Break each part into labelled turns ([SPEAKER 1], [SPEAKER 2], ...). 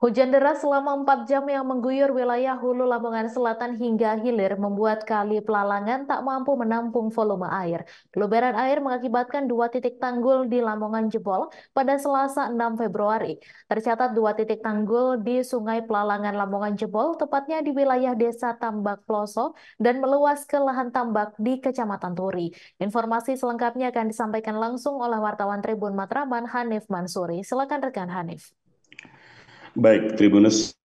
[SPEAKER 1] Hujan deras selama 4 jam yang mengguyur wilayah Hulu Lamongan Selatan hingga hilir membuat Kali Pelalangan tak mampu menampung volume air. Luberan air mengakibatkan 2 titik tanggul di Lamongan jebol pada Selasa 6 Februari. Tercatat 2 titik tanggul di Sungai Pelalangan Lamongan jebol, tepatnya di wilayah Desa Tambak Ploso dan meluas ke lahan tambak di Kecamatan Turi. Informasi selengkapnya akan disampaikan langsung oleh wartawan Tribun Matraman Hanif Mansuri. Silakan rekan Hanif.
[SPEAKER 2] Baik, Tribunus,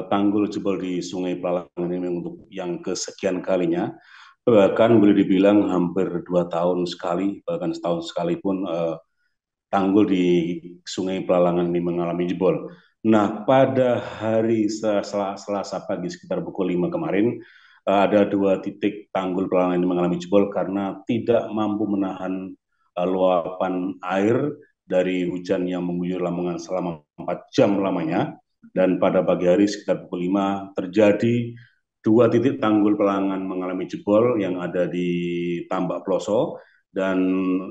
[SPEAKER 2] tanggul jebol di Sungai Pelalangan ini untuk yang kesekian kalinya, bahkan boleh dibilang hampir 2 tahun sekali, bahkan setahun sekali pun tanggul di Sungai Pelalangan ini mengalami jebol. Nah, pada hari Selasa pagi sekitar pukul 5 kemarin, ada 2 titik tanggul Pelalangan ini mengalami jebol karena tidak mampu menahan luapan air dari hujan yang mengguyur Lamongan selama 4 jam lamanya. Dan pada pagi hari sekitar pukul 5 terjadi 2 titik tanggul Pelalangan mengalami jebol yang ada di Tambak Ploso, dan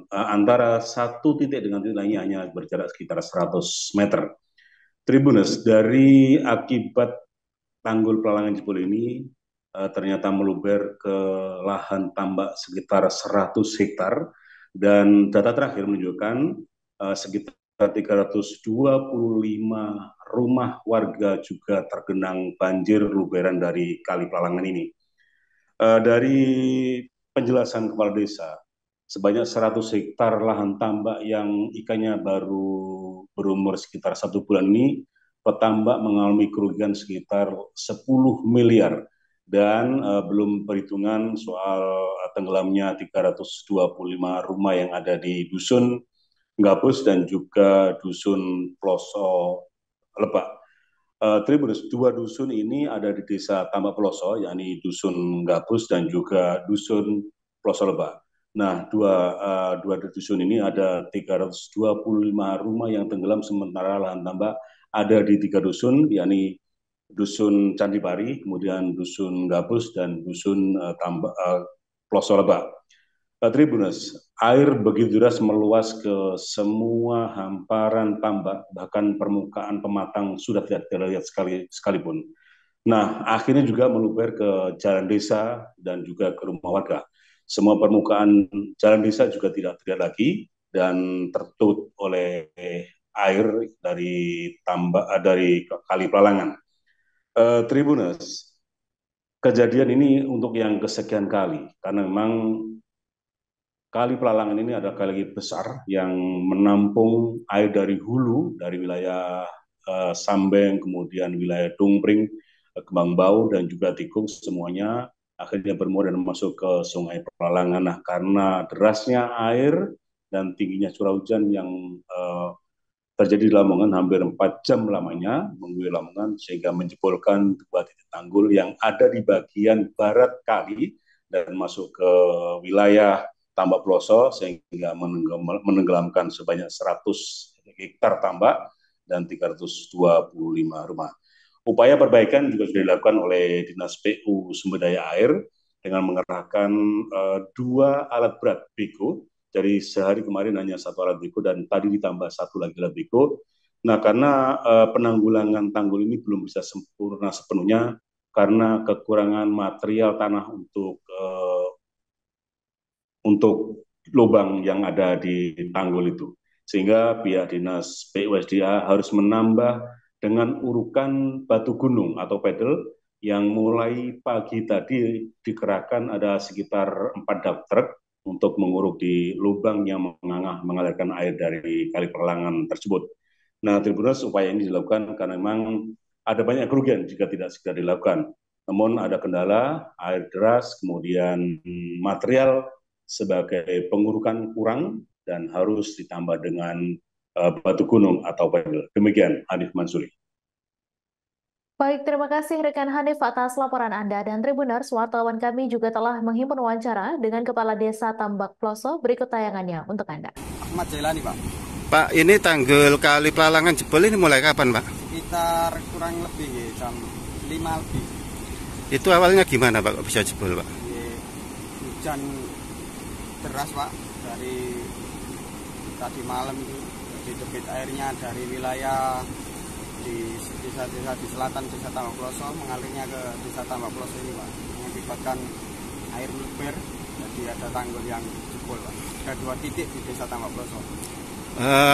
[SPEAKER 2] antara satu titik dengan titik lainnya hanya berjarak sekitar 100 meter. Tribunus, dari akibat tanggul Pelalangan jebol ini ternyata meluber ke lahan tambak sekitar 100 hektar, dan data terakhir menunjukkan sekitar 325 rumah warga juga tergenang banjir luberan dari Kali Pelalangan ini. Dari penjelasan kepala desa, sebanyak 100 hektar lahan tambak yang ikannya baru berumur sekitar 1 bulan ini, petambak mengalami kerugian sekitar 10 miliar. Dan belum perhitungan soal tenggelamnya 325 rumah yang ada di Dusun Gapus dan juga Dusun Ploso Lebak. Tribunus, 2 dusun ini ada di Desa Tambak Peloso, yakni Dusun Gabus dan juga Dusun Peloso Lebak. Nah, dua dusun ini ada 325 rumah yang tenggelam, sementara lahan tambak ada di 3 dusun, yakni Dusun Candipari, kemudian Dusun Gabus dan Dusun Peloso Lebak. Tribunus, air begitu deras meluas ke semua hamparan tambak, bahkan permukaan pematang sudah tidak terlihat sekalipun. Nah, akhirnya juga meluber ke jalan desa dan juga ke rumah warga. Semua permukaan jalan desa juga tidak terlihat lagi dan tertutup oleh air dari dari Kali Pelalangan. Tribunus, kejadian ini untuk yang kesekian kali karena memang Kali Pelalangan ini adalah kali besar yang menampung air dari hulu, dari wilayah Sambeng, kemudian wilayah Dungpring, Kembang Bau, dan juga Tikung, semuanya akhirnya bermuara dan masuk ke Sungai Pelalangan. Nah, karena derasnya air dan tingginya curah hujan yang terjadi di Lamongan hampir 4 jam lamanya, mengguyur Lamongan, sehingga menjebolkan 2 titik tanggul yang ada di bagian barat kali dan masuk ke wilayah Tambak Ploso, sehingga menenggelamkan sebanyak 100 hektar tambak dan 325 rumah. Upaya perbaikan juga sudah dilakukan oleh Dinas PU Sumber Daya Air dengan mengerahkan 2 alat berat beko. Dari sehari kemarin hanya 1 alat beko dan tadi ditambah 1 lagi alat beko. Nah, karena penanggulangan tanggul ini belum bisa sempurna sepenuhnya karena kekurangan material tanah untuk lubang yang ada di tanggul itu. Sehingga pihak Dinas PUSDA harus menambah dengan urukan batu gunung atau pedel yang mulai pagi tadi dikerahkan ada sekitar 4 dump truck untuk menguruk di lubang yang mengalirkan air dari Kali Pelalangan tersebut. Nah, Tribunus, upaya ini dilakukan karena memang ada banyak kerugian jika tidak segera dilakukan. Namun ada kendala, air deras, kemudian material sebagai pengurukan kurang dan harus ditambah dengan batu gunung atau pedal. Demikian, Hanif Mansuri.
[SPEAKER 1] Baik, terima kasih rekan Hanif atas laporan Anda. Dan Tribuners, wartawan kami juga telah menghimpun wawancara dengan Kepala Desa Tambak Ploso. Berikut tayangannya untuk Anda.
[SPEAKER 3] Ahmad Jailani, Pak.
[SPEAKER 4] Pak, ini tanggul Kali Pelalangan jebol ini mulai kapan, Pak?
[SPEAKER 3] Sekitar kurang lebih ya, jam 5 lebih.
[SPEAKER 4] Itu awalnya gimana, Pak, kok bisa jebol, Pak?
[SPEAKER 3] Hujan deras, Pak, dari tadi malam itu. Jadi debit airnya dari wilayah di desa-desa di selatan Desa Tambak Ploso mengalirnya ke Desa Tambak Ploso ini, Pak, mengakibatkan air meluber. Jadi ada tanggul yang jebol, Pak. Ada 2 titik di Desa Tambak Ploso.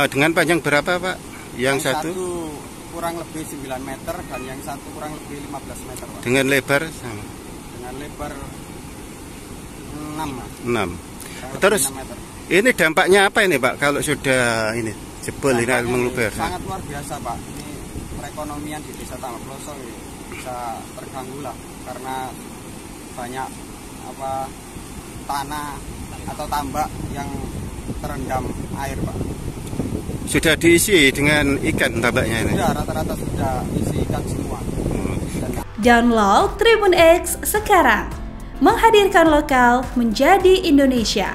[SPEAKER 4] Dengan panjang berapa, Pak? Yang satu
[SPEAKER 3] kurang lebih 9 meter dan yang satu kurang lebih 15 meter, Pak.
[SPEAKER 4] Dengan lebar sama?
[SPEAKER 3] Dengan lebar 6, Pak.
[SPEAKER 4] 6. Terus
[SPEAKER 3] 6 meter.
[SPEAKER 4] Ini dampaknya apa ini, Pak, kalau sudah ini jebol ini air meluber?
[SPEAKER 3] Sangat luar biasa, Pak. Ini perekonomian di Desa Tambak Ploso bisa terganggu lah karena banyak tanah atau tambak yang terendam air, Pak.
[SPEAKER 4] Sudah diisi dengan ikan tambaknya ini?
[SPEAKER 3] Sudah, rata-rata sudah isi ikan semua.
[SPEAKER 5] Download Tribun X sekarang, menghadirkan lokal menjadi Indonesia.